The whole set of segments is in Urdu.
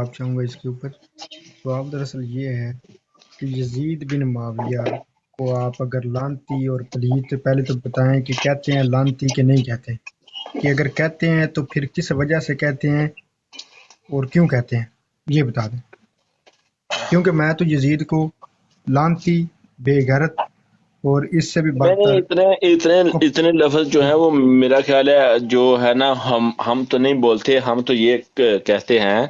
آپ چاہوں گا اس کے اوپر. تو آپ دراصل یہ ہے کہ یزید بن معاویہ کو آپ اگر لانتی اور پلیت پہلے تو بتائیں کہ کہتے ہیں لانتی کہ نہیں کہتے، کہ اگر کہتے ہیں تو پھر کس وجہ سے کہتے ہیں اور کیوں کہتے ہیں یہ بتا دیں. کیونکہ میں تو یزید کو لانتی، بے غیرت اور اس سے بھی نہیں، بدتر اتنے لفظ جو ہیں وہ میرا خیال ہے جو ہے نا، ہم تو نہیں بولتے، ہم تو یہ کہتے ہیں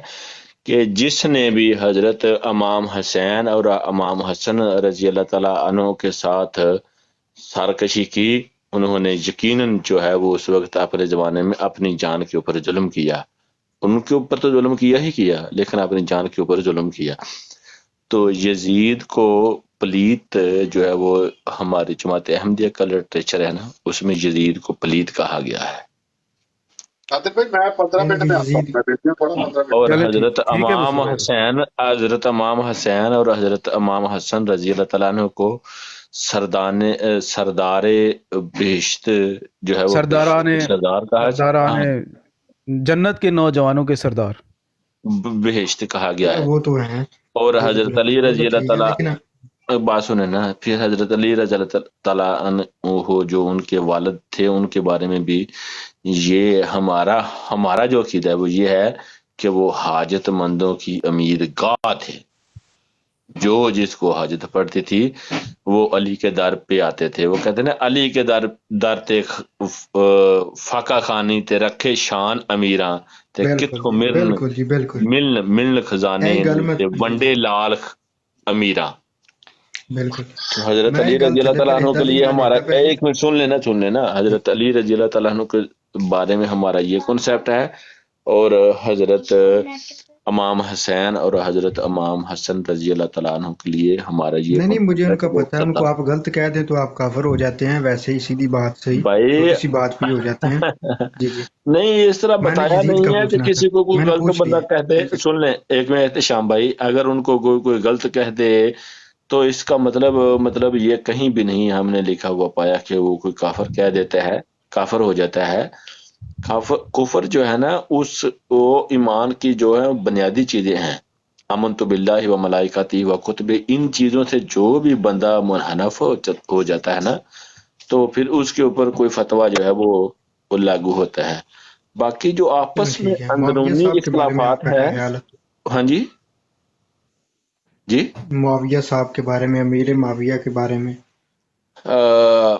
کہ جس نے بھی حضرت امام حسین اور امام حسن رضی اللہ تعالیٰ عنہ کے ساتھ سرکشی کی، انہوں نے یقیناً جو ہے وہ اس وقت اپنے زمانے میں اپنی جان کے اوپر ظلم کیا. ان کے اوپر تو ظلم کیا ہی کیا، لیکن اپنی جان کے اوپر ظلم کیا. تو یزید کو پلیت جو ہے وہ ہماری جماعت احمدیہ کا لٹریچر ہے نا، اس میں یزید کو پلیت کہا گیا ہے. عادل بھائی میں 15 منٹ کہ میں آتا ہوں، یزید. میں دیکھتی ہوں تھوڑا 15 منٹ. اور چلے حضرت ٹھیک ہے امام مصطفی. حسین، حضرت امام حسین اور حضرت امام حسن رضی اللہ تعالیٰ عنہ کو سردار بہشت جو ہے وہ سرداران سردار کہا، سرداران ہاں، جنت کے نوجوانوں کے سردار. بہشت کہا گیا ہے. وہ تو ہیں، اور وہ تو حضرت بالکل علی وہ تو رضی اللہ ٹھیک ہے تعالیٰ، لیکن بات سنیں نا، پھر حضرت علی رضی اللہ تعالیٰ عنہ جو ان کے والد تھے، ان کے بارے میں بھی یہ ہمارا جو عقیدہ ہے وہ یہ ہے کہ وہ حاجت مندوں کی امید گاہ تھے. جو جس کو حاجت پڑتی تھی وہ علی کے در پہ آتے تھے. وہ کہتے ہیں نا، علی کے در تے فاقہ خانی تے رکھے شان امیراں تے بالکل کتھوں جی مرن بالکل جی بالکل ملن خزانے یہی گل میں تے جی ونڈے جی لال امیراں. بالکل. تو حضرت میں علی ایک گل رضی اللہ تھلے تعالیٰ پہ عنہ کے ادھر لیے لکھنا ہمارا، دیتا پہلے ایک منٹ سن لینا جی. حضرت علی رضی اللہ تعالیٰ عنہ کے بارے میں ہمارا یہ کنسیپٹ ہے. اور حضرت امام حسین اور حضرت امام حسن رضی اللہ تعالیٰ عنہ کے لیے ہمارا یہ نہیں مجھے کنسیپٹ ہے ان کا کہ وہ پتہ ہے، ان کو سردار. آپ غلط کہہ دیں تو آپ کافر ہو جاتے ہیں، ویسے ہی سیدھی بات صحیح بھائی چھوٹی سی بات پہ ہی ہو جاتے ہیں. جی جی. نہیں، اس طرح میں نے بتایا یزید کا نہیں ہے کہ پوچھنا تھا، کسی کو کوئی میں نے غلط پوچھ بندہ لیا. کہہ دے. جی جی سن لیں ایک منٹ شام بھائی، اگر ان کو کوئی غلط کہہ دے تو اس کا مطلب یہ کہیں بھی نہیں ہم نے لکھا ہوا پایا کہ وہ کوئی کافر کہہ دیتا ہے، کافر ہو جاتا ہے. کفر جو ہے نا، وہ ایمان کی جو ہے بنیادی چیزیں ہیں. امنت باللہ و ملائکتہ و کتب، ان چیزوں سے جو بھی بندہ منحرف ہو جاتا ہے نا، تو پھر اس کے اوپر کوئی فتویٰ جو ہے وہ لاگو ہوتا ہے. باقی جو چلیں آپس میں ٹھیک ہے. معاویہ اندرونی صاحب کے بارے میں اختلافات آپ کا ہیں. کیا خیال ہے؟ ہاں جی جی. معاویہ صاحب کے بارے میں، امیر معاویہ کے بارے میں. آ،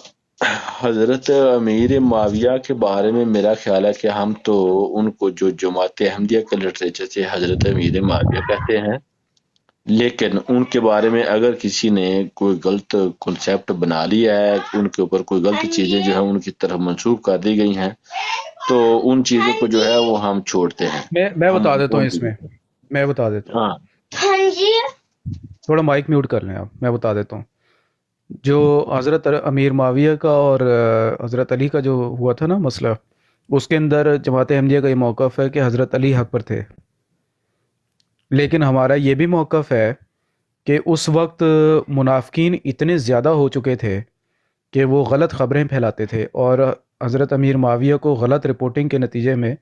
حضرت امیر معاویہ کے بارے میں میرا خیال ہے کہ ہم تو ان کو جو جماعت احمدیہ کے لٹریچر سے حضرت امیر معاویہ کہتے ہیں، لیکن ان کے بارے میں اگر کسی نے کوئی غلط کنسیپٹ بنا لیا ہے، ان کے اوپر کوئی غلط چیزیں جو ہیں ان کی طرف منسوخ کر دی گئی ہیں، تو ان چیزوں کو جو ہے وہ ہم چھوڑتے ہیں. میں ہم بتا ان دیتا کو ہوں ان اس چیزوں میں، میں بتا دیتا ہوں. ہاں. تھوڑا مائک میوٹ کر لیں آپ، میں بتا دیتا ہوں. جو حضرت امیر معاویہ کا اور حضرت علی کا جو ہوا تھا نا مسئلہ، اس کے اندر جماعت احمدیہ کا یہ موقف ہے کہ حضرت علی حق پر تھے. لیکن ہمارا یہ بھی موقف ہے کہ اس وقت منافقین اتنے زیادہ ہو چکے تھے کہ وہ غلط خبریں پھیلاتے تھے، اور حضرت امیر معاویہ کو غلط رپورٹنگ کے نتیجے میں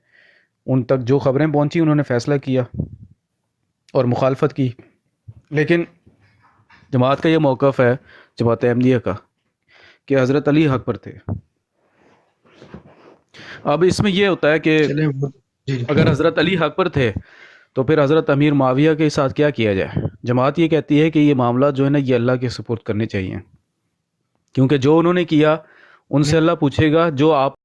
ان تک جو خبریں پہنچی انہوں نے فیصلہ کیا اور مخالفت کی. لیکن جماعت کا یہ موقف ہے، جماعت احمدیہ کا، کہ حضرت علی حق پر تھے. اب اس میں یہ ہوتا ہے کہ چلیں جی جی. اگر حضرت علی حق پر تھے تو پھر حضرت امیر معاویہ کے ساتھ کیا کیا جائے؟ جماعت یہ کہتی ہے کہ یہ معاملات جو ہے نا یہ اللہ کے سپرد کرنے چاہیے، کیونکہ جو انہوں نے کیا ان سے اللہ پوچھے گا. جو آپ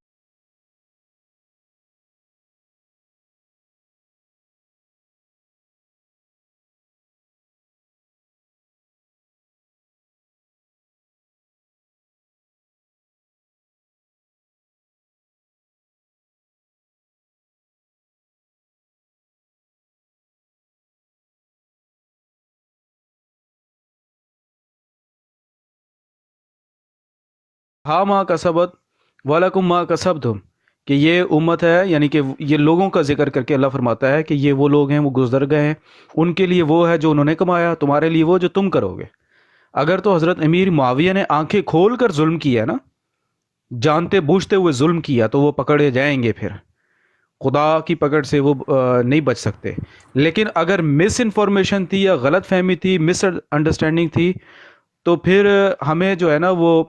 ہاں ماں کسبت وَلَكُمْ مَا کسبتم، کہ یہ امت ہے، یعنی کہ یہ لوگوں کا ذکر کر کے اللہ فرماتا ہے کہ یہ وہ لوگ ہیں، وہ گزر گئے ہیں، ان کے لیے وہ ہے جو انہوں نے کمایا، تمہارے لیے وہ جو تم کرو گے. اگر تو حضرت امیر معاویہ نے آنکھیں کھول کر ظلم کیا نا، جانتے بوجھتے ہوئے ظلم کیا، تو وہ پکڑے جائیں گے. پھر خدا کی پکڑ سے وہ نہیں بچ سکتے. لیکن اگر مس انفارمیشن تھی یا غلط فہمی تھی، مس انڈرسٹینڈنگ تھی، تو پھر ہمیں جو ہے نا وہ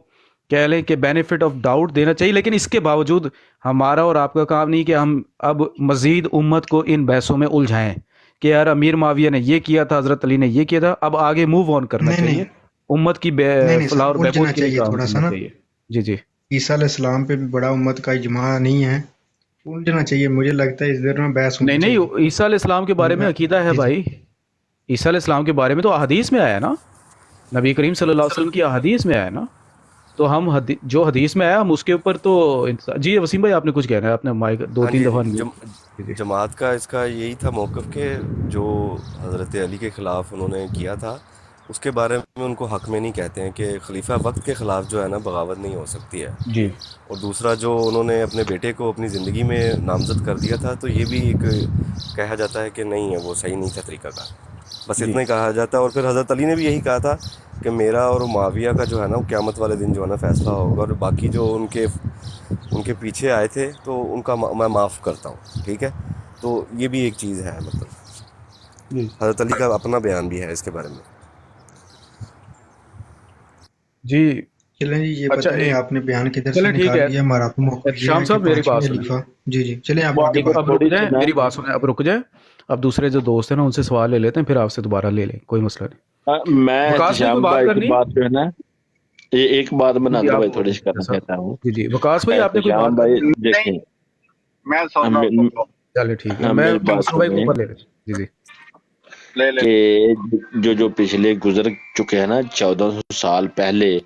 کہہ لیں کہ بینیفٹ آف ڈاؤٹ دینا چاہیے. لیکن اس کے باوجود ہمارا اور آپ کا کام نہیں کہ ہم اب مزید امت کو ان بحثوں میں الجھائیں کہ یار امیر معاویہ نے یہ کیا تھا، حضرت علی نے یہ کیا تھا. اب آگے موو آن کرنا نہیں چاہیے. امت کی نہیں فلاح اور سر، بہبود الجھنا کے لیے چاہیے کام تھوڑا سا کرنا نا. چاہیے. جی جی عیسیٰ علیہ السلام پہ بھی بڑا امت کا اجماع نہیں ہے، الجھنا چاہیے. مجھے لگتا ہے اس دیر میں بحث نہیں ہونی نہیں، چاہیے. عیسیٰ علیہ السلام کے بارے میں عقیدہ ہے جی جی بھائی. عیسیٰ علیہ السلام کے بارے میں تو احادیث میں آیا نا، نبی کریم صلی اللہ علیہ وسلم کی احادیث میں آیا نا. تو ہم جو حدیث میں آیا ہم اس کے اوپر تو جی وسیم بھائی آپ نے کچھ کہنا ہے، آپ نے مائک دو ہاں تین جی، دفعہ نہیں. جی جی جماعت کا اس کا یہی تھا موقف کہ جو حضرت علی کے خلاف انہوں نے کیا تھا اس کے بارے میں ان کو حق میں نہیں کہتے ہیں کہ خلیفہ وقت کے خلاف جو ہے نا بغاوت نہیں ہو سکتی ہے. جی اور دوسرا جو انہوں نے اپنے بیٹے کو اپنی زندگی میں نامزد کر دیا تھا تو یہ بھی ایک کہا جاتا ہے کہ نہیں ہے، وہ صحیح نہیں تھا طریقہ کار. بس جی اتنا ہی کہا جاتا ہے. اور پھر حضرت علی نے بھی یہی کہا تھا کہ میرا اور معاویہ کا جو ہے نا وہ قیامت والے دن جو ہے نا فیصلہ ہوگا، اور باقی جو ان کے پیچھے آئے تھے تو ان کا میں معاف کرتا ہوں. ٹھیک ہے، تو یہ بھی ایک چیز ہے. مطلب جی حضرت علی کا اپنا بیان بھی ہے اس کے بارے میں. جی. چلیں جی، یہ اچھا پتہ نہیں آپ نے بیان کدھر سے چلیں ٹھیک نکال ہے. لیا. ہمارا تو موقف یہ شام ہے کہ صاحب میری پانچویں بات سنیں، خلیفہ. جی جی چلیں آپ آگے ایک بات اب کریں. رک تھوڑی جائیں، سی نا، میری بات سنیں، اب رک جائیں. اب دوسرے جو دوست ہیں نا ان سے سوال لے لیتے ہیں، پھر آپ سے دوبارہ لے لیں، کوئی مسئلہ نہیں. میں وکاس بھائی کوئی احتشام بات بھائی کی کرنی ہے؟ بات جو ہے نا، یہ ایک بات میں جی نادر آپ بھائی بول تھوڑی سی رہے کرنا ہیں. چاہتا ہوں. جی جی وکاس بھائی آپ نے کوئی احتشام بات بھائی کرنی ہے؟ دیکھیں، میں سن رہا ہم- ہوں. چلے ٹھیک ہے، ہم میں میری بات مصطفیٰ بھائی کو سنیں اوپر لے لیتا ہوں. جی جی لے کہ جو پچھلے گزر چکے ہیں نا 1400 سال پہلے،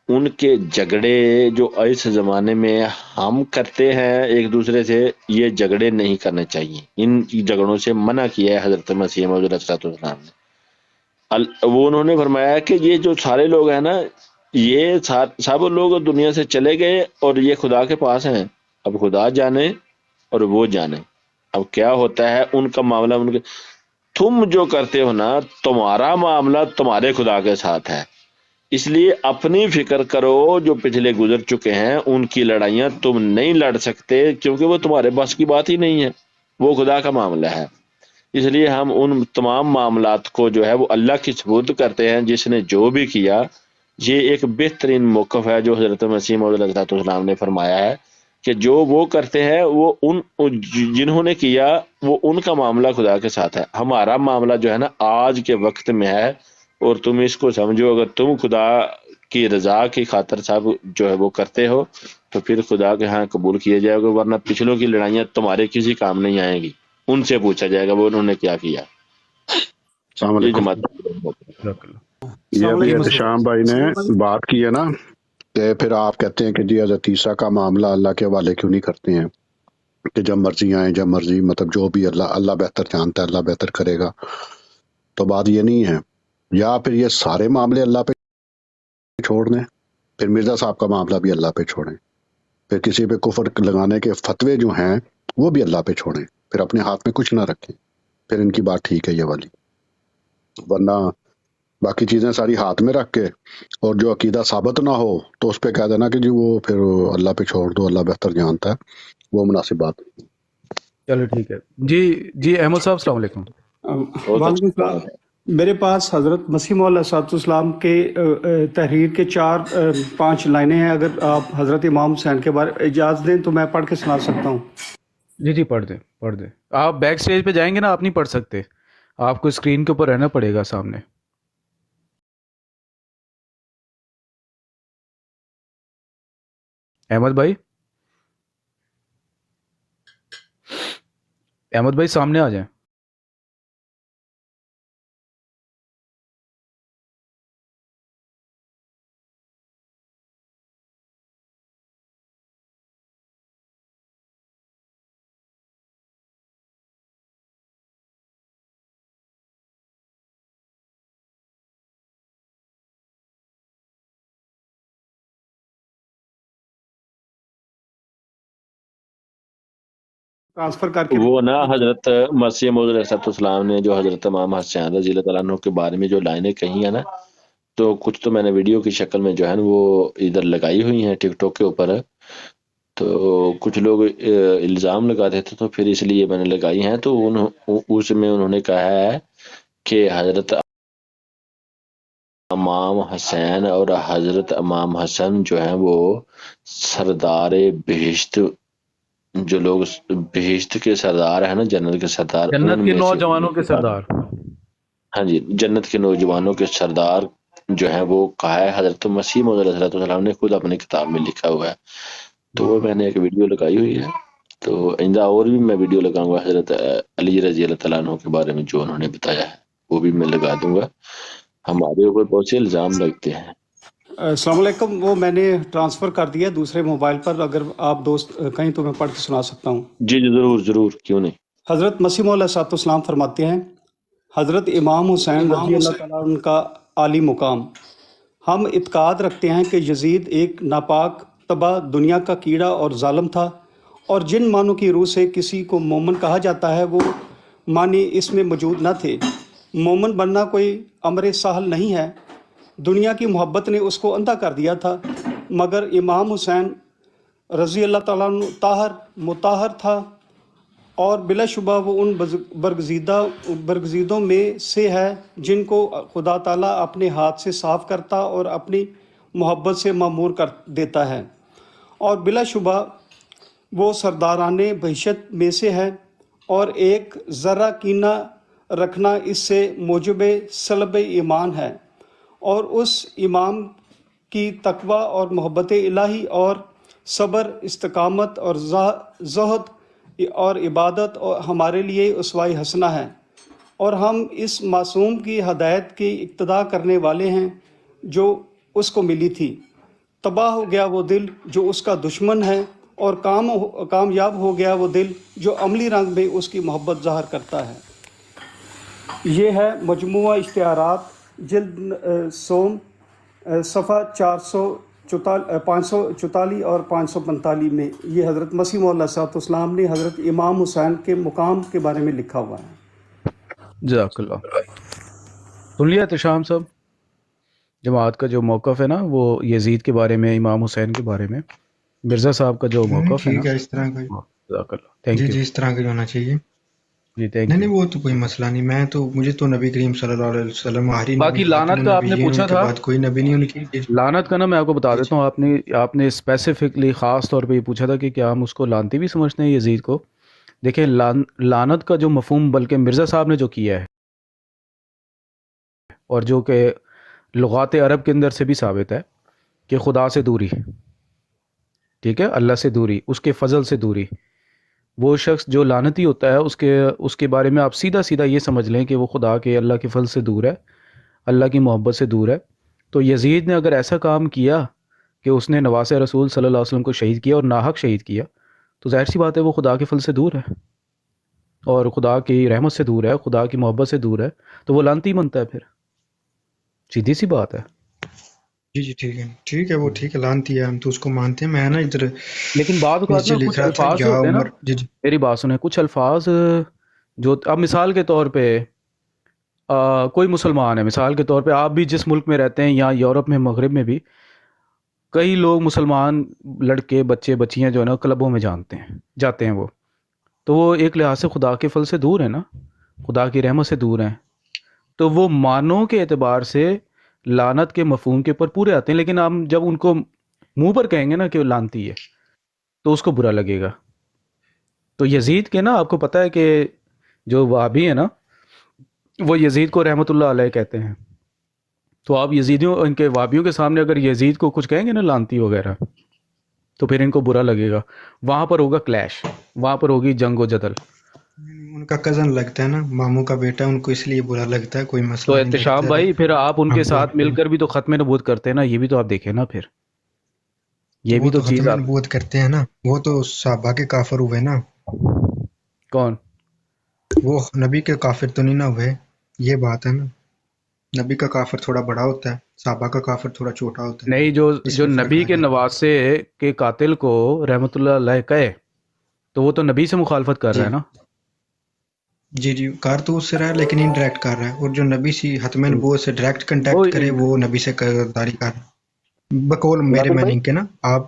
ان کے جھگڑے جو اس زمانے میں ہم کرتے ہیں ایک دوسرے سے، یہ جھگڑے نہیں کرنے چاہیے. ان جھگڑوں سے منع کیا ہے حضرت مسیح موعود علیہ السلام نے. وہ انہوں نے فرمایا کہ یہ جو سارے لوگ ہیں نا، یہ سب لوگ دنیا سے چلے گئے اور یہ خدا کے پاس ہیں. اب خدا جانے اور وہ جانے اب کیا ہوتا ہے. ان کا معاملہ ان کے، تم جو کرتے ہو نا، تمہارا معاملہ تمہارے خدا کے ساتھ ہے. اس لیے اپنی فکر کرو. جو پچھلے گزر چکے ہیں ان کی لڑائیاں تم نہیں لڑ سکتے، کیونکہ وہ تمہارے بس کی بات ہی نہیں ہے، وہ خدا کا معاملہ ہے. اس لیے ہم ان تمام معاملات کو جو ہے وہ اللہ کی سپرد کرتے ہیں. جس نے جو بھی کیا، یہ ایک بہترین موقف ہے جو حضرت مسیح موعود علیہ السلام نے فرمایا ہے کہ جو وہ کرتے ہیں وہ جنہوں نے کیا وہ ان کا معاملہ خدا کے ساتھ ہے. ہمارا معاملہ جو ہے نا آج کے وقت میں ہے، اور تم اس کو سمجھو، اگر تم خدا کی رضا کی خاطر سب جو ہے وہ کرتے ہو تو پھر خدا کے ہاں قبول کیا جائے گا. ورنہ پچھلوں کی لڑائیاں تمہارے کسی کام نہیں آئیں گی. ان سے پوچھا جائے گا وہ انہوں نے کیا کیا. السلام یہ علیکم. جماعت جزاک اللہ. یہ السلام ابھی جی علیکم. مصطفیٰ. احتشام بھائی نے بات کی ہے نا کہ پھر آپ کہتے ہیں کہ جی حضرت عیسیٰ کا معاملہ اللہ کے حوالے کیوں نہیں کرتے ہیں کہ جب مرضی آئیں جب مرضی، مطلب جو بھی اللہ بہتر جانتا ہے، اللہ بہتر کرے گا. تو بات یہ نہیں ہے. یا پھر یہ سارے معاملے اللہ پہ چھوڑ دیں، پھر مرزا صاحب کا معاملہ بھی اللہ پہ چھوڑیں، پھر کسی پہ کفر لگانے کے فتوے جو ہیں وہ بھی اللہ پہ چھوڑیں، پھر اپنے ہاتھ میں کچھ نہ رکھیں. پھر ان کی بات ٹھیک ہے یہ والی. ورنہ باقی چیزیں ساری ہاتھ میں رکھ کے اور جو عقیدہ ثابت نہ ہو تو اس پہ کہہ دینا کہ جی وہ پھر اللہ پہ چھوڑ دو، اللہ بہتر جانتا ہے، وہ مناسب بات نہیں. چلو ٹھیک ہے. جی جی احمد صاحب السلام علیکم. وعلیکم السلام. میرے پاس حضرت مسیح موعود علیہ السلام کے تحریر کے 4-5 لائنیں ہیں. اگر آپ حضرت امام حسین کے بارے اجازت دیں تو میں پڑھ کے سنا سکتا ہوں. جی جی پڑھ دیں پڑھ دیں. آپ بیک سٹیج پہ جائیں گے نا، آپ نہیں پڑھ سکتے، آپ کو اسکرین کے اوپر رہنا پڑے گا سامنے. احمد بھائی، احمد بھائی سامنے آ جائیں. ٹرانسفر کر کے وہ نا حضرت مسیح موعود علیہ السلام نے جو حضرت امام حسین رضی اللہ تعالیٰ عنہ کے بارے میں جو لائنیں کہی ہیں نا، تو کچھ تو میں نے ویڈیو کی شکل میں جو ہے نا وہ ادھر لگائی ہوئی ہیں ٹک ٹاک کے اوپر. تو کچھ لوگ الزام لگاتے تھے، تو پھر اس لیے میں نے لگائی ہیں. تو اس میں انہوں نے کہا ہے کہ حضرت امام حسین اور حضرت امام حسن جو ہیں وہ سردار بہشت، جو لوگ بہشت کے سردار ہیں نا، جنت کے سردار، جنت ان کے میں سے نوجوانوں کے سردار. ہاں جی، جنت کے نوجوانوں کے سردار جو ہیں وہ کہا ہے حضرت مسیح موعود علیہ السلام نے خود اپنی کتاب میں لکھا ہوا ہے. تو وہ میں نے ایک ویڈیو لگائی ہوئی ہے. تو آئندہ اور بھی میں ویڈیو لگاؤں گا حضرت علی رضی اللہ تعالیٰ عنہ کے بارے میں جو انہوں نے بتایا ہے، وہ بھی میں لگا دوں گا. ہمارے اوپر بہت سے الزام لگتے ہیں. السلام علیکم. وہ میں نے ٹرانسفر کر دیا دوسرے موبائل پر، اگر آپ دوست کہیں تو میں پڑھ کے سنا سکتا ہوں. جی ضرور ضرور، کیوں نہیں. حضرت مسیح موعود علیہ السلام فرماتے ہیں، حضرت امام حسین رضی اللہ تعالیٰ عنہ کا عالی مقام. ہم اعتقاد رکھتے ہیں کہ یزید ایک ناپاک تباہ دنیا کا کیڑا اور ظالم تھا، اور جن معنوں کی روح سے کسی کو مومن کہا جاتا ہے وہ معنی اس میں موجود نہ تھے. مومن بننا کوئی امر سہل نہیں ہے. دنیا کی محبت نے اس کو اندھا کر دیا تھا، مگر امام حسین رضی اللہ تعالیٰ عنہ طاہر مطہر تھا، اور بلا شبہ وہ ان برگزیدوں میں سے ہے جن کو خدا تعالیٰ اپنے ہاتھ سے صاف کرتا اور اپنی محبت سے معمور کر دیتا ہے، اور بلا شبہ وہ سرداران بہشت میں سے ہے، اور ایک ذرہ کینہ رکھنا اس سے موجب سلب ایمان ہے. اور اس امام کی تقوی اور محبت الہی اور صبر، استقامت اور زہد اور عبادت ہمارے لیے اسوہ حسنہ ہے، اور ہم اس معصوم کی ہدایت کی اقتداء کرنے والے ہیں جو اس کو ملی تھی. تباہ ہو گیا وہ دل جو اس کا دشمن ہے، اور کامیاب ہو گیا وہ دل جو عملی رنگ میں اس کی محبت ظاہر کرتا ہے. یہ ہے مجموعہ اشتہارات، جلد سوم، صفحہ 544 اور 545 میں. یہ حضرت مسیح موعود علیہ السلام نے حضرت امام حسین کے مقام کے بارے میں لکھا ہوا ہے. جزاک اللہ. سن لیا احتشام صاحب، جماعت کا جو موقف ہے نا وہ یزید کے بارے میں، امام حسین کے بارے میں مرزا صاحب کا جو موقف ہے نا. ٹھیک ہے، اس طرح کا جزاک اللہ، تھینک جی یو. جی اس طرح کا جو ہونا چاہیے. جی تھینک نہیں یو. نہیں، وہ تو کوئی مسئلہ نہیں. مجھے تو نبی کریم صلی اللہ علیہ وسلم آخری باقی نبی، لعنت خاتم کا آپ نے النبیین، پوچھا ان کے تھا، بعد کوئی نبی نہیں ان کی. لعنت کا نا میں آپ کو بتا جی دیتا ہوں. آپ نے اسپیسیفکلی خاص طور پہ یہ پوچھا تھا کہ کیا ہم اس کو لعنتی بھی سمجھتے ہیں یزید کو. دیکھیں لعنت کا جو مفہوم بلکہ مرزا صاحب نے جو کیا ہے، اور جو کہ لغات عرب کے اندر سے بھی ثابت ہے، کہ خدا سے دوری، ٹھیک ہے، اللہ سے دوری، اس کے فضل سے دوری. وہ شخص جو لعنتی ہوتا ہے اس کے بارے میں آپ سیدھا سیدھا یہ سمجھ لیں کہ وہ خدا کے، اللہ کے فضل سے دور ہے، اللہ کی محبت سے دور ہے. تو یزید نے اگر ایسا کام کیا کہ اس نے نواس رسول صلی اللہ علیہ وسلم کو شہید کیا اور ناحق شہید کیا، تو ظاہر سی بات ہے وہ خدا کے فضل سے دور ہے اور خدا کی رحمت سے دور ہے، خدا کی محبت سے دور ہے، تو وہ لعنتی بنتا ہے. پھر سیدھی سی بات ہے. جی جی ٹھیک ہے وہ ٹھیک ہے، لعنتی ہے، ہم تو اس کو مانتے ہیں. میں نا ادھر لیکن بعض اوقات نیچے نا لکھ کچھ رہا تھا الفاظ یا ہوتے ہیں نا، عمر. جی جی میری بات سنیں، کچھ الفاظ جو اب مثال کے طور پہ کوئی مسلمان ہے، مثال کے طور پہ آپ بھی جس ملک میں رہتے ہیں یا یورپ میں، مغرب میں بھی کئی لوگ مسلمان لڑکے، بچے، بچیاں جو ہے نا کلبوں میں جاتے ہیں وہ، تو وہ ایک لحاظ سے خدا کے فضل سے دور ہیں نا، خدا کی رحمت سے دور ہیں. تو وہ معنوں کے اعتبار سے لعنت کے مفہوم کے اوپر پورے آتے ہیں، لیکن ہم جب ان کو منہ پر کہیں گے نا کہ وہ لعنتی ہے تو اس کو برا لگے گا. تو یزید کے نا آپ کو پتہ ہے کہ جو وہابی ہیں نا وہ یزید کو رحمت اللہ علیہ کہتے ہیں. تو آپ یزیدیوں، ان کے وہابیوں کے سامنے اگر یزید کو کچھ کہیں گے نا لعنتی وغیرہ، تو پھر ان کو برا لگے گا. وہاں پر ہوگا کلیش، وہاں پر ہوگی جنگ و جدل. ان کا کزن لگتا ہے نا، ماموں کا بیٹا، ان کو اس لیے برا لگتا ہے. کوئی تو مسئلہ نہیں احتشام لگتا بھائی، پھر آپ ان کے ہم ساتھ مل کر بھی تو ختم نبوت کرتے ہیں نا، یہ بھی تو آپ دیکھیں نا. پھر یہ بھی وہ تو تو چیز ختم آپ، نبوت کرتے ہیں نا، وہ تو صحابہ کے کافر ہوئے نا. کون؟ وہ نبی کے کافر تو نہیں نہ ہوئے، یہ بات ہے نا. نبی کا کافر تھوڑا بڑا ہوتا ہے، صحابہ کا کافر تھوڑا چھوٹا ہوتا ہے، نہیں، اس جو میں فرق نبی آ کے جاتا ہے. نواسے کے قاتل کو رحمت اللہ علیہ کہے تو وہ تو نبی سے مخالفت کر رہا جی ہے نا. جی جی، کار تو اس سے رہا ہے لیکن انڈائریکٹ کر رہا ہے. اور جو نبی سے حتم نبوت سے ڈائریکٹ وہ کنٹیکٹ کرے وہ نبی سے داری کر رہا ہے، بقول میرے بلال بھائی، میننگ کے نا. آپ